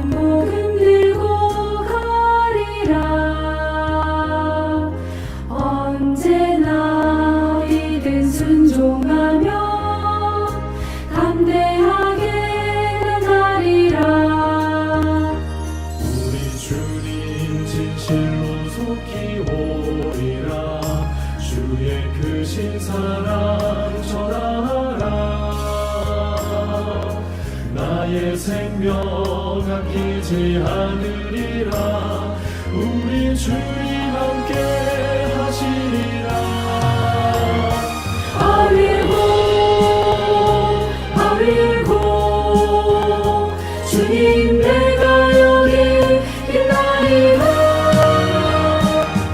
복음 들고 가리라. 언제나 믿음 순종하며 담대하게 나가리라. 우리 주님 진실로 속히 오리라. 주의 크신 사랑 전하라. 나의 생명 아끼지 않으리라. 우리 주님 함께 하시리라. 아윌고 아윌고 주님 내가 여기 있나이다.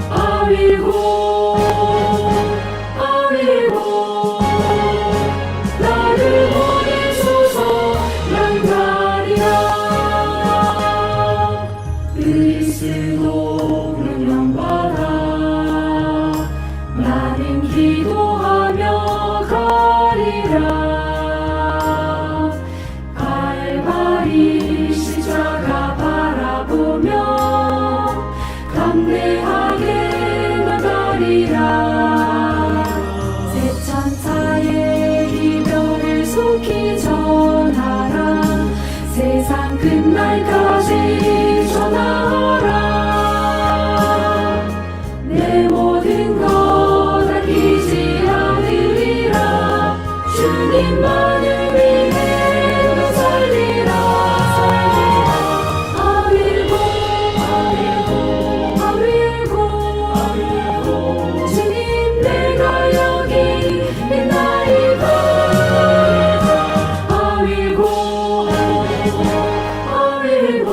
아윌고 아윌고 나를 보내소서. 난 가리라. 그리스도 명령받아 나는 기도하며 가리라. 갈바리 십자가 바라보며 담대하게 나가리라. 새 천사의 이별을 속히 전하라. 세상 끝날까지 전하라. 내 모든 것 아끼지 않으리라. 주님만을 위해 나 살리라. 아윌고 아윌고 아윌고 주님 내가 여기 있나이다. 아윌고 아윌고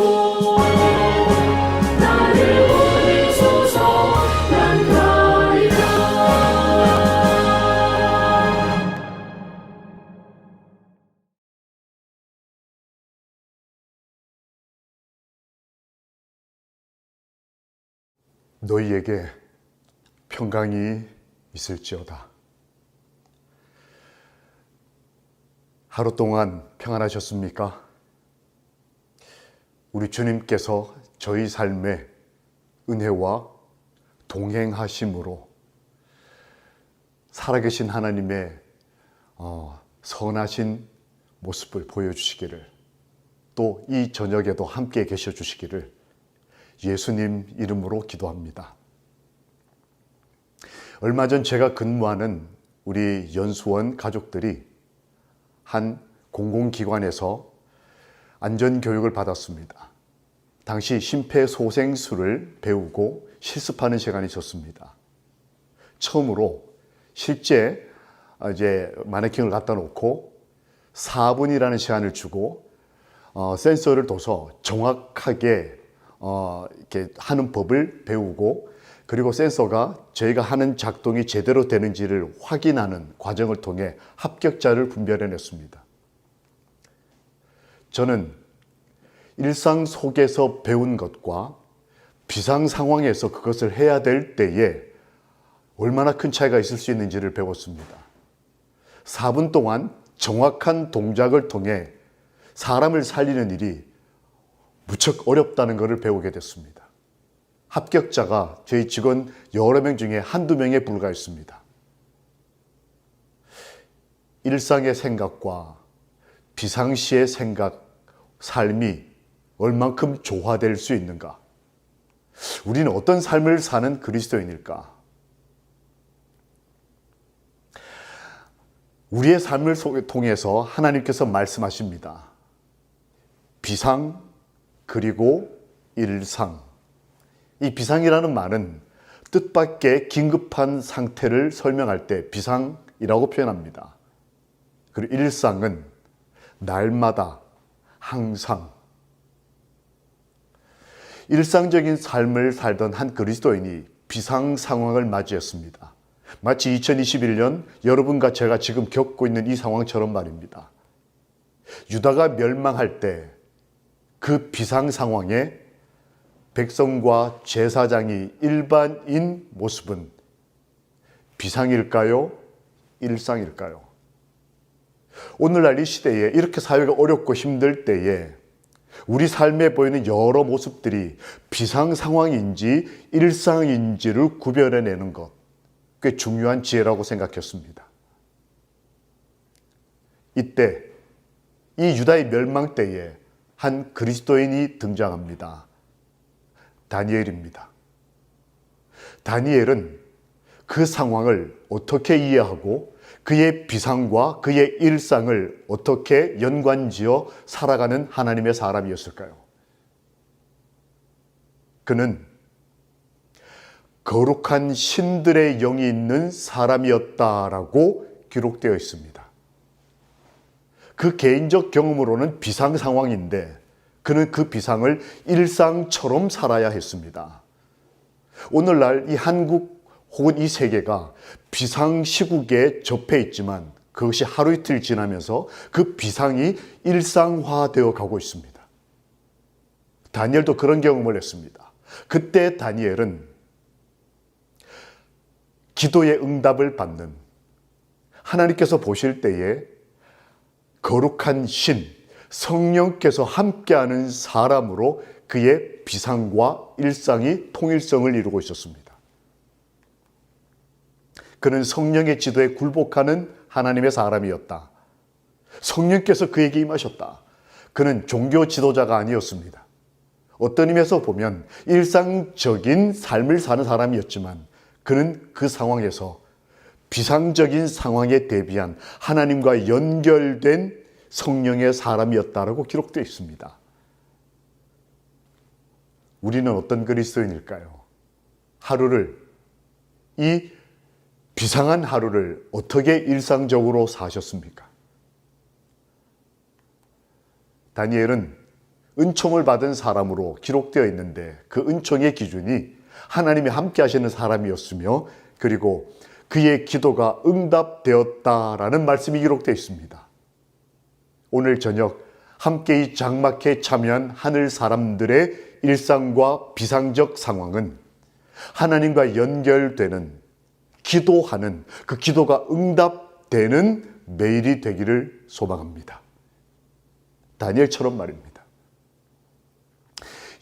나를 보내소서. 난 가리라. 너희에게 평강이 있을지어다. 하루 동안 평안하셨습니까? 우리 주님께서 저희 삶에 은혜와 동행하심으로 살아계신 하나님의 선하신 모습을 보여주시기를, 또 이 저녁에도 함께 계셔 주시기를 예수님 이름으로 기도합니다. 얼마 전 제가 근무하는 우리 연수원 가족들이 한 공공기관에서 안전교육을 받았습니다. 당시 심폐소생술을 배우고 실습하는 시간이 있었습니다. 처음으로 실제 마네킹을 갖다 놓고 4분이라는 시간을 주고 센서를 둬서 정확하게 이렇게 하는 법을 배우고, 그리고 센서가 저희가 하는 작동이 제대로 되는지를 확인하는 과정을 통해 합격자를 분별해냈습니다. 저는 일상 속에서 배운 것과 비상 상황에서 그것을 해야 될 때에 얼마나 큰 차이가 있을 수 있는지를 배웠습니다. 4분 동안 정확한 동작을 통해 사람을 살리는 일이 무척 어렵다는 것을 배우게 됐습니다. 합격자가 저희 직원 여러 명 중에 한두 명에 불과했습니다. 일상의 생각과 비상시의 생각, 삶이 얼만큼 조화될 수 있는가? 우리는 어떤 삶을 사는 그리스도인일까? 우리의 삶을 통해서 하나님께서 말씀하십니다. 비상 그리고 일상. 이 비상이라는 말은 뜻밖의 긴급한 상태를 설명할 때 비상이라고 표현합니다. 그리고 일상은 날마다, 항상. 일상적인 삶을 살던 한 그리스도인이 비상 상황을 맞이했습니다. 마치 2021년 여러분과 제가 지금 겪고 있는 이 상황처럼 말입니다. 유다가 멸망할 때 그 비상 상황에 백성과 제사장이 일반인 모습은 비상일까요? 일상일까요? 오늘날 이 시대에 이렇게 사회가 어렵고 힘들 때에 우리 삶에 보이는 여러 모습들이 비상 상황인지 일상인지를 구별해내는 것, 꽤 중요한 지혜라고 생각했습니다. 이때 이 유다의 멸망 때에 한 그리스도인이 등장합니다. 다니엘입니다. 다니엘은 그 상황을 어떻게 이해하고 그의 비상과 그의 일상을 어떻게 연관지어 살아가는 하나님의 사람이었을까요? 그는 거룩한 신들의 영이 있는 사람이었다라고 기록되어 있습니다. 그 개인적 경험으로는 비상 상황인데 그는 그 비상을 일상처럼 살아야 했습니다. 오늘날 이 한국 혹은 이 세계가 비상시국에 접해 있지만 그것이 하루 이틀 지나면서 그 비상이 일상화되어 가고 있습니다. 다니엘도 그런 경험을 했습니다. 그때 다니엘은 기도의 응답을 받는, 하나님께서 보실 때에 거룩한 신, 성령께서 함께하는 사람으로 그의 비상과 일상이 통일성을 이루고 있었습니다. 그는 성령의 지도에 굴복하는 하나님의 사람이었다. 성령께서 그에게 임하셨다. 그는 종교 지도자가 아니었습니다. 어떤 의미에서 보면 일상적인 삶을 사는 사람이었지만 그는 그 상황에서 비상적인 상황에 대비한 하나님과 연결된 성령의 사람이었다라고 기록되어 있습니다. 우리는 어떤 그리스도인일까요? 하루를, 이 비상한 하루를 어떻게 일상적으로 사셨습니까? 다니엘은 은총을 받은 사람으로 기록되어 있는데 그 은총의 기준이 하나님이 함께 하시는 사람이었으며 그리고 그의 기도가 응답되었다라는 말씀이 기록되어 있습니다. 오늘 저녁 함께 이 장막에 참여한 하늘 사람들의 일상과 비상적 상황은 하나님과 연결되는, 기도하는, 그 기도가 응답되는 매일이 되기를 소망합니다. 다니엘처럼 말입니다.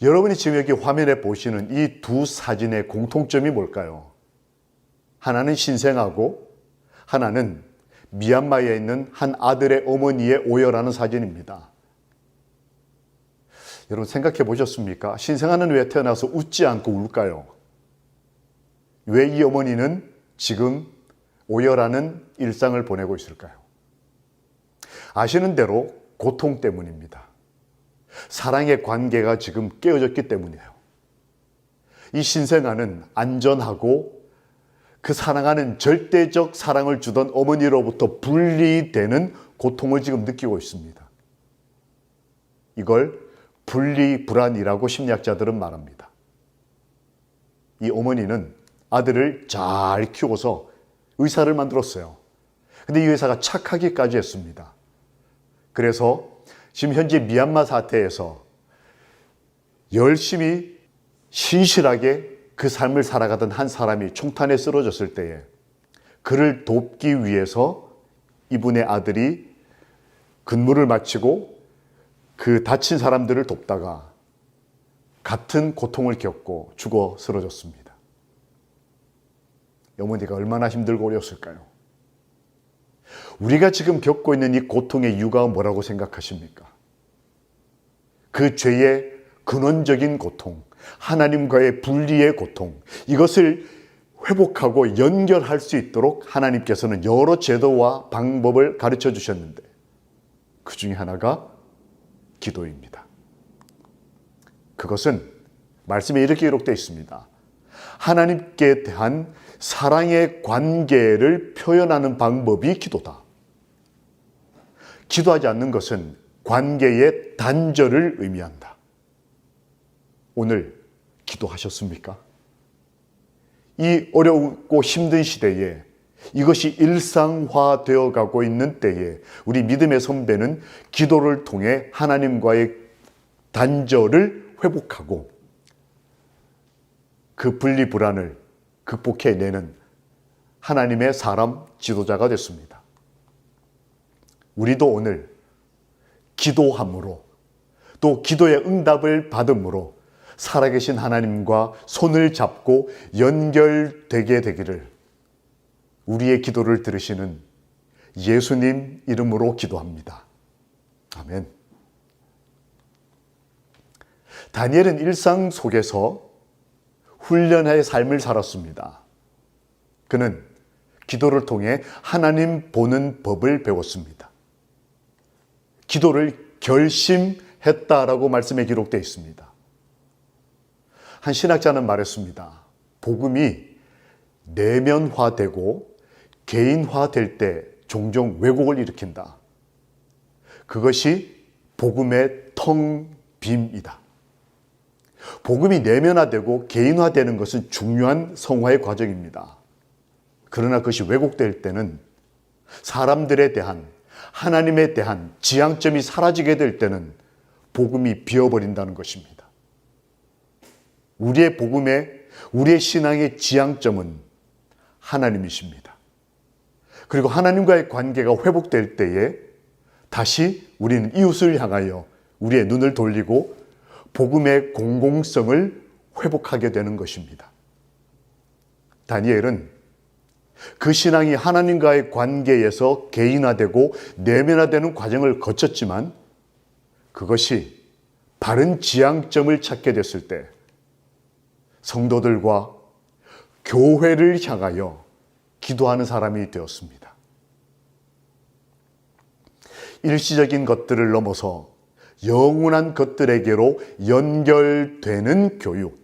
여러분이 지금 여기 화면에 보시는 이 두 사진의 공통점이 뭘까요? 하나는 신생아고 하나는 미얀마에 있는 한 아들의 어머니의 오열하는 사진입니다. 여러분 생각해 보셨습니까? 신생아는 왜 태어나서 웃지 않고 울까요? 왜 이 어머니는 지금 오열하는 일상을 보내고 있을까요? 아시는 대로 고통 때문입니다. 사랑의 관계가 지금 깨어졌기 때문이에요. 이 신생아는 안전하고 그 사랑하는 절대적 사랑을 주던 어머니로부터 분리되는 고통을 지금 느끼고 있습니다. 이걸 분리불안이라고 심리학자들은 말합니다. 이 어머니는 아들을 잘 키워서 의사를 만들었어요. 근데 이 의사가 착하기까지 했습니다. 그래서 지금 현재 미얀마 사태에서 열심히 신실하게 그 삶을 살아가던 한 사람이 총탄에 쓰러졌을 때에 그를 돕기 위해서 이분의 아들이 근무를 마치고 그 다친 사람들을 돕다가 같은 고통을 겪고 죽어 쓰러졌습니다. 어머니가 얼마나 힘들고 어려웠을까요? 우리가 지금 겪고 있는 이 고통의 이유가 뭐라고 생각하십니까? 그 죄의 근원적인 고통, 하나님과의 분리의 고통, 이것을 회복하고 연결할 수 있도록 하나님께서는 여러 제도와 방법을 가르쳐 주셨는데 그 중에 하나가 기도입니다. 그것은 말씀에 이렇게 기록되어 있습니다. 하나님께 대한 사랑의 관계를 표현하는 방법이 기도다. 기도하지 않는 것은 관계의 단절을 의미한다. 오늘 기도하셨습니까? 이 어렵고 힘든 시대에 이것이 일상화되어 가고 있는 때에 우리 믿음의 선배는 기도를 통해 하나님과의 단절을 회복하고 그 분리불안을 극복해내는 하나님의 사람 지도자가 됐습니다. 우리도 오늘 기도함으로 또 기도의 응답을 받음으로 살아계신 하나님과 손을 잡고 연결되게 되기를 우리의 기도를 들으시는 예수님 이름으로 기도합니다. 아멘. 다니엘은 일상 속에서 훈련의 삶을 살았습니다. 그는 기도를 통해 하나님 보는 법을 배웠습니다. 기도를 결심했다라고 말씀에 기록되어 있습니다. 한 신학자는 말했습니다. 복음이 내면화되고 개인화될 때 종종 왜곡을 일으킨다. 그것이 복음의 텅빔이다. 복음이 내면화되고 개인화되는 것은 중요한 성화의 과정입니다. 그러나 그것이 왜곡될 때는 사람들에 대한, 하나님에 대한 지향점이 사라지게 될 때는 복음이 비어버린다는 것입니다. 우리의 복음의, 우리의 신앙의 지향점은 하나님이십니다. 그리고 하나님과의 관계가 회복될 때에 다시 우리는 이웃을 향하여 우리의 눈을 돌리고 복음의 공공성을 회복하게 되는 것입니다. 다니엘은 그 신앙이 하나님과의 관계에서 개인화되고 내면화되는 과정을 거쳤지만 그것이 바른 지향점을 찾게 됐을 때 성도들과 교회를 향하여 기도하는 사람이 되었습니다. 일시적인 것들을 넘어서 영원한 것들에게로 연결되는 교육.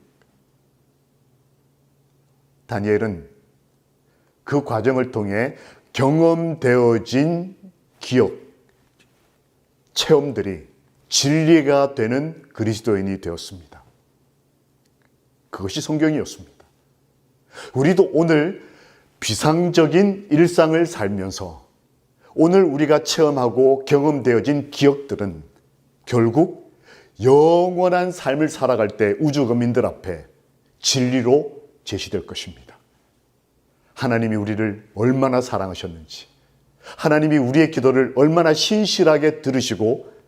다니엘은 그 과정을 통해 경험되어진 기억, 체험들이 진리가 되는 그리스도인이 되었습니다. 그것이 성경이었습니다. 우리도 오늘 비상적인 일상을 살면서 오늘 우리가 체험하고 경험되어진 기억들은 결국 영원한 삶을 살아갈 때 우주 거민들 앞에 진리로 제시될 것입니다. 하나님이 우리를 얼마나 사랑하셨는지, 하나님이 우리의 기도를 얼마나 신실하게 들으시고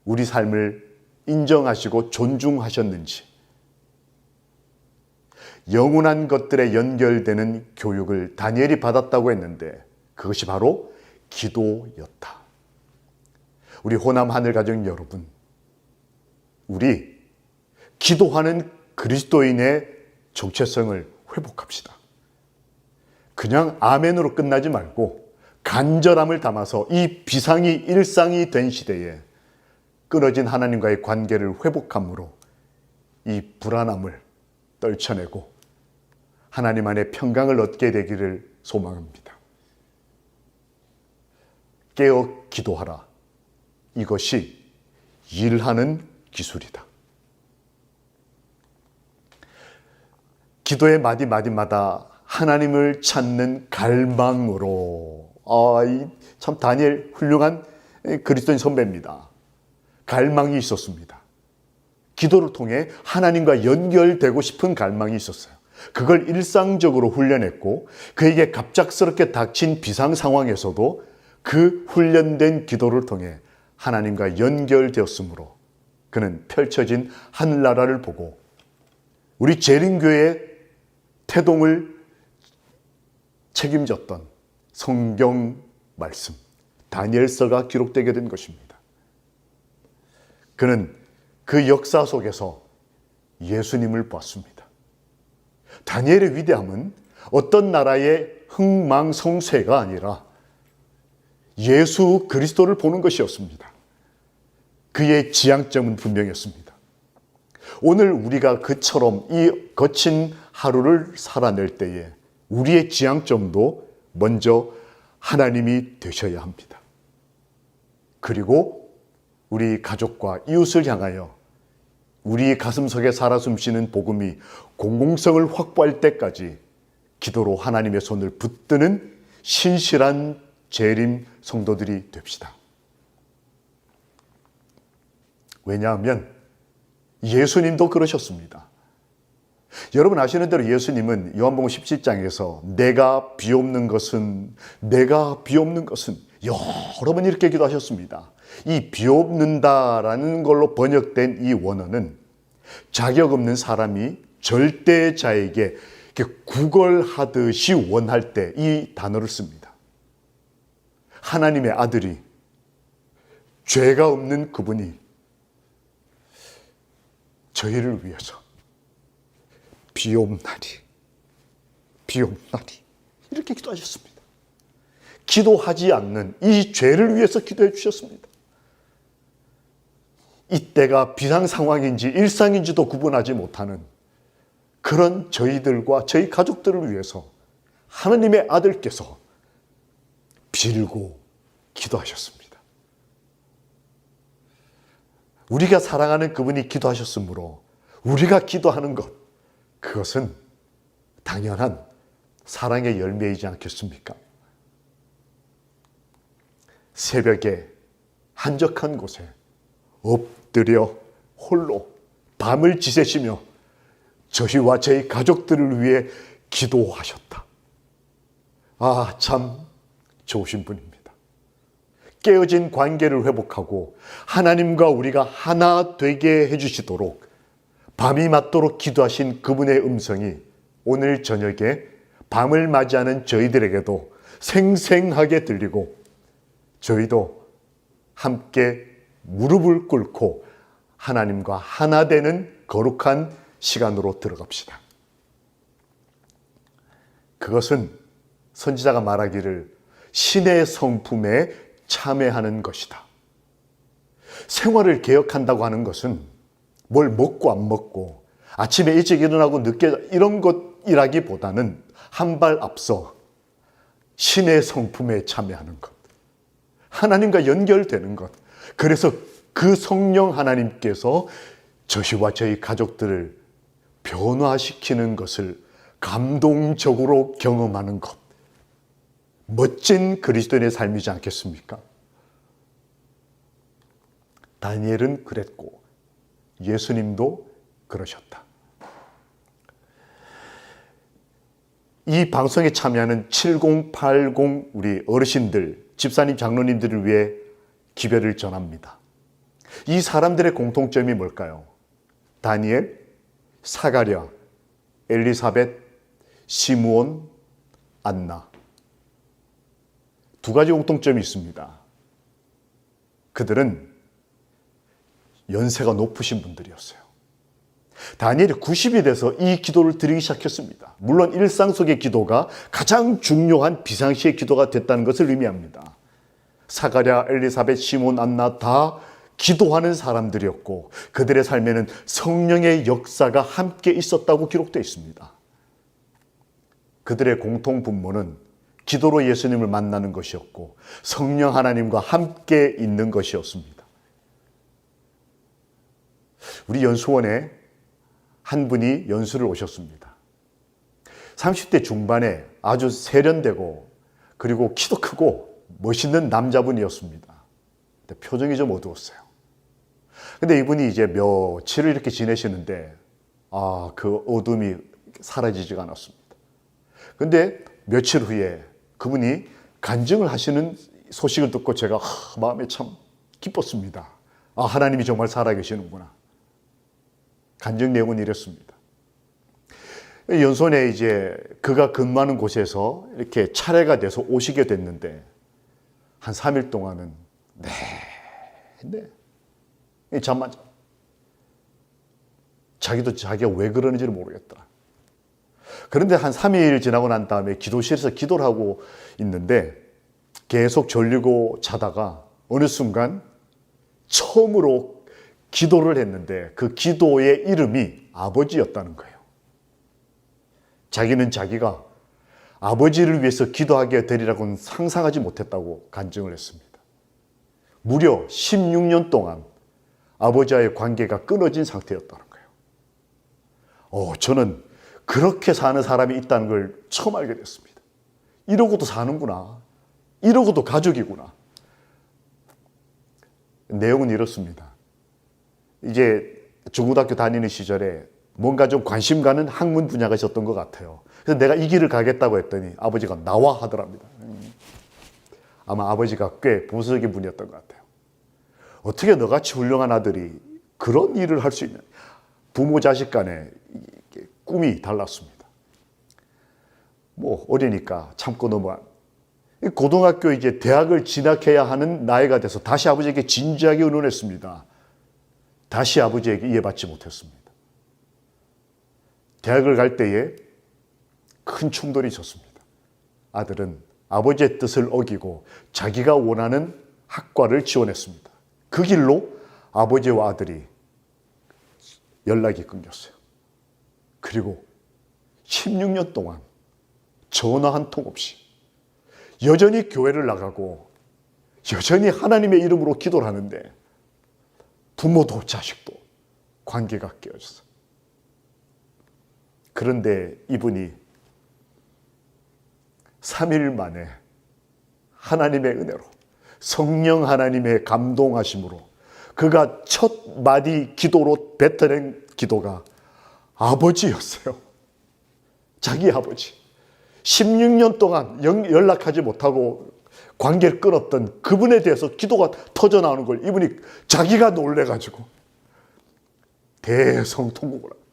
우리 삶을 인정하시고 존중하셨는지, 영원한 것들에 연결되는 교육을 다니엘이 받았다고 했는데 그것이 바로 기도였다. 우리 호남 하늘가정 여러분, 우리 기도하는 그리스도인의 정체성을 회복합시다. 그냥 아멘으로 끝나지 말고 간절함을 담아서 이 비상이 일상이 된 시대에 끊어진 하나님과의 관계를 회복함으로 이 불안함을 떨쳐내고 하나님 안에 평강을 얻게 되기를 소망합니다. 깨어 기도하라. 이것이 일하는 기술이다. 기도의 마디마디마다 하나님을 찾는 갈망으로, 참 다니엘 훌륭한 그리스도인 선배입니다. 갈망이 있었습니다. 기도를 통해 하나님과 연결되고 싶은 갈망이 있었어요. 그걸 일상적으로 훈련했고 그에게 갑작스럽게 닥친 비상 상황에서도 그 훈련된 기도를 통해 하나님과 연결되었으므로 그는 펼쳐진 하늘나라를 보고 우리 재림교회의 태동을 책임졌던 성경 말씀, 다니엘서가 기록되게 된 것입니다. 그는 그 역사 속에서 예수님을 보았습니다. 다니엘의 위대함은 어떤 나라의 흥망성쇠가 아니라 예수 그리스도를 보는 것이었습니다. 그의 지향점은 분명했습니다. 오늘 우리가 그처럼 이 거친 하루를 살아낼 때에 우리의 지향점도 먼저 하나님이 되셔야 합니다. 그리고 우리 가족과 이웃을 향하여 우리 가슴속에 살아 숨쉬는 복음이 공공성을 확보할 때까지 기도로 하나님의 손을 붙드는 신실한 재림 성도들이 됩시다. 왜냐하면 예수님도 그러셨습니다. 여러분 아시는 대로 예수님은 요한복음 17장에서 내가 비옵는 것은 여러 번 이렇게 기도하셨습니다. 이 비옵는다라는 걸로 번역된 이 원어는 자격 없는 사람이 절대자에게 이렇게 구걸하듯이 원할 때 이 단어를 씁니다. 하나님의 아들이, 죄가 없는 그분이 저희를 위해서 비옵나리 이렇게 기도하셨습니다. 기도하지 않는 이 죄를 위해서 기도해 주셨습니다. 이때가 비상 상황인지 일상인지도 구분하지 못하는 그런 저희들과 저희 가족들을 위해서 하나님의 아들께서 빌고 기도하셨습니다. 우리가 사랑하는 그분이 기도하셨으므로 우리가 기도하는 것, 그것은 당연한 사랑의 열매이지 않겠습니까? 새벽에 한적한 곳에 엎드려 홀로 밤을 지새시며 저희와 저희 가족들을 위해 기도하셨다. 아, 참 좋으신 분입니다. 깨어진 관계를 회복하고 하나님과 우리가 하나 되게 해주시도록 밤이 맞도록 기도하신 그분의 음성이 오늘 저녁에 밤을 맞이하는 저희들에게도 생생하게 들리고 저희도 함께 무릎을 꿇고 하나님과 하나 되는 거룩한 시간으로 들어갑시다. 그것은 선지자가 말하기를 신의 성품에 참여하는 것이다. 생활을 개혁한다고 하는 것은 뭘 먹고 안 먹고 아침에 일찍 일어나고 늦게 이런 것이라기보다는 한 발 앞서 신의 성품에 참여하는 것, 하나님과 연결되는 것, 그래서 그 성령 하나님께서 저희와 저희 가족들을 변화시키는 것을 감동적으로 경험하는 것, 멋진 그리스도인의 삶이지 않겠습니까? 다니엘은 그랬고 예수님도 그러셨다. 이 방송에 참여하는 7080 우리 어르신들, 집사님, 장로님들을 위해 기별을 전합니다. 이 사람들의 공통점이 뭘까요? 다니엘, 사가랴, 엘리사벳, 시므온, 안나. 두 가지 공통점이 있습니다. 그들은 연세가 높으신 분들이었어요. 다니엘이 90이 돼서 이 기도를 드리기 시작했습니다. 물론 일상 속의 기도가 가장 중요한 비상시의 기도가 됐다는 것을 의미합니다. 사가랴, 엘리사벳, 시몬, 안나 다 기도하는 사람들이었고 그들의 삶에는 성령의 역사가 함께 있었다고 기록되어 있습니다. 그들의 공통 분모는 기도로 예수님을 만나는 것이었고 성령 하나님과 함께 있는 것이었습니다. 우리 연수원에 한 분이 연수를 오셨습니다. 30대 중반에 아주 세련되고 그리고 키도 크고 멋있는 남자분이었습니다. 근데 표정이 좀 어두웠어요. 근데 이분이 이제 며칠을 이렇게 지내시는데 그 어둠이 사라지지가 않았습니다. 근데 며칠 후에 그분이 간증을 하시는 소식을 듣고 제가 마음에 참 기뻤습니다. 하나님이 정말 살아계시는구나. 간증 내용은 이랬습니다. 연손에 이제 그가 근무하는 곳에서 이렇게 차례가 돼서 오시게 됐는데 한 3일 동안은 잠만 자. 자기가 왜 그러는지를 모르겠더라. 그런데 한 3일 지나고 난 다음에 기도실에서 기도를 하고 있는데 계속 졸리고 자다가 어느 순간 처음으로 기도를 했는데 그 기도의 이름이 아버지였다는 거예요. 자기는 자기가 아버지를 위해서 기도하게 되리라고는 상상하지 못했다고 간증을 했습니다. 무려 16년 동안 아버지와의 관계가 끊어진 상태였다는 거예요. 저는 그렇게 사는 사람이 있다는 걸 처음 알게 됐습니다. 이러고도 사는구나. 이러고도 가족이구나. 내용은 이렇습니다. 이제 중고등학교 다니는 시절에 뭔가 좀 관심 가는 학문 분야가 있었던 것 같아요. 그래서 내가 이 길을 가겠다고 했더니 아버지가 나와 하더랍니다. 아마 아버지가 꽤 보수적인 분이었던 것 같아요. 어떻게 너같이 훌륭한 아들이 그런 일을 할 수 있냐. 부모 자식 간에 꿈이 달랐습니다. 뭐 어리니까 참고 넘어간. 고등학교 이제 대학을 진학해야 하는 나이가 돼서 다시 아버지에게 진지하게 의논했습니다. 다시 아버지에게 이해받지 못했습니다. 대학을 갈 때에 큰 충돌이 있었습니다. 아들은 아버지의 뜻을 어기고 자기가 원하는 학과를 지원했습니다. 그 길로 아버지와 아들이 연락이 끊겼어요. 그리고 16년 동안 전화 한 통 없이 여전히 교회를 나가고 여전히 하나님의 이름으로 기도를 하는데 부모도 자식도 관계가 깨어졌어요. 그런데 이분이 3일 만에 하나님의 은혜로 성령 하나님의 감동하심으로 그가 첫 마디 기도로 뱉어낸 기도가 아버지였어요. 자기 아버지. 16년 동안 연락하지 못하고 관계를 끊었던 그분에 대해서 기도가 터져나오는 걸 이분이 자기가 놀래가지고 대성통곡을 합니다.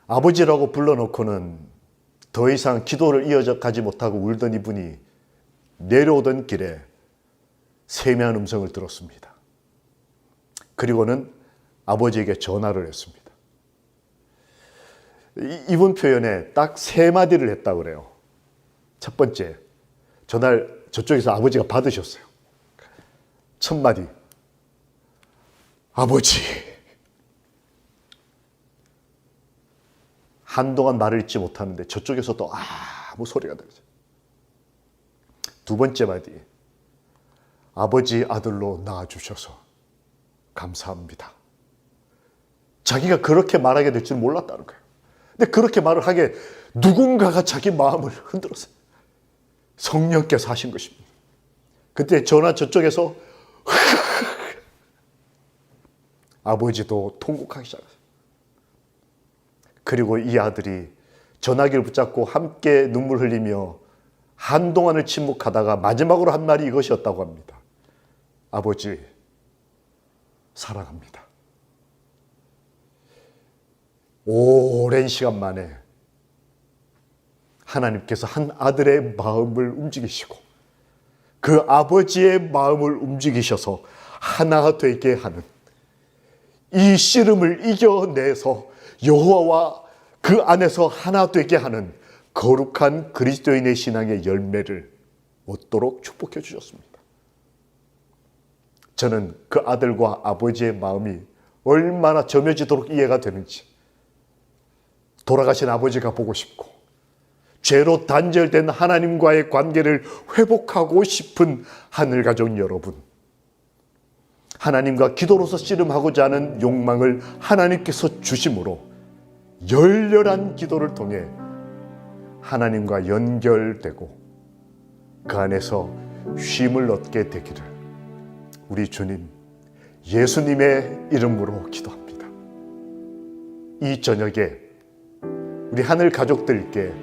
아버지라고 불러놓고는 더 이상 기도를 이어가지 못하고 울던 이분이 내려오던 길에 세미한 음성을 들었습니다. 그리고는 아버지에게 전화를 했습니다. 이분 표현에 딱 3마디를 했다고 그래요. 첫 번째, 전화를 저쪽에서 아버지가 받으셨어요. 첫 마디, 아버지. 한동안 말을 잇지 못하는데 저쪽에서도 아무 소리가 들리죠. 두 번째 마디, 아버지 아들로 낳아주셔서 감사합니다. 자기가 그렇게 말하게 될 줄 몰랐다는 거예요. 근데 그렇게 말을 하게 누군가가 자기 마음을 흔들었어요. 성령께서 하신 것입니다. 그때 전화 저쪽에서 아버지도 통곡하기 시작했어요. 그리고 이 아들이 전화기를 붙잡고 함께 눈물 흘리며 한동안을 침묵하다가 마지막으로 한 말이 이것이었다고 합니다. 아버지, 사랑합니다. 오랜 시간 만에 하나님께서 한 아들의 마음을 움직이시고 그 아버지의 마음을 움직이셔서 하나 되게 하는 이 씨름을 이겨내서 여호와와 그 안에서 하나 되게 하는 거룩한 그리스도인의 신앙의 열매를 얻도록 축복해 주셨습니다. 저는 그 아들과 아버지의 마음이 얼마나 점여지도록 이해가 되는지 돌아가신 아버지가 보고 싶고 죄로 단절된 하나님과의 관계를 회복하고 싶은 하늘가족 여러분, 하나님과 기도로서 씨름하고자 하는 욕망을 하나님께서 주심으로 열렬한 기도를 통해 하나님과 연결되고 그 안에서 쉼을 얻게 되기를 우리 주님 예수님의 이름으로 기도합니다. 이 저녁에 우리 하늘 가족들께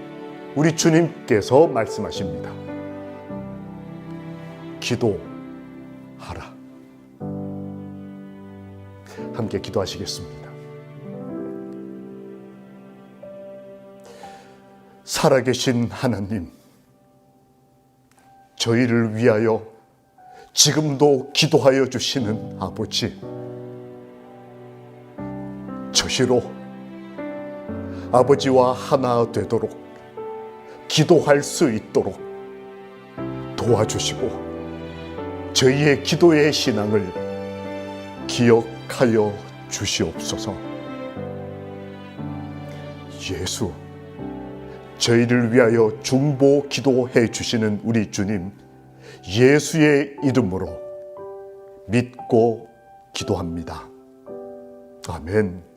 우리 주님께서 말씀하십니다. 기도하라. 함께 기도하시겠습니다. 살아계신 하나님, 저희를 위하여 지금도 기도하여 주시는 아버지, 저희로 아버지와 하나 되도록 기도할 수 있도록 도와주시고 저희의 기도의 신앙을 기억하여 주시옵소서. 예수, 저희를 위하여 중보 기도해 주시는 우리 주님 예수의 이름으로 믿고 기도합니다. 아멘.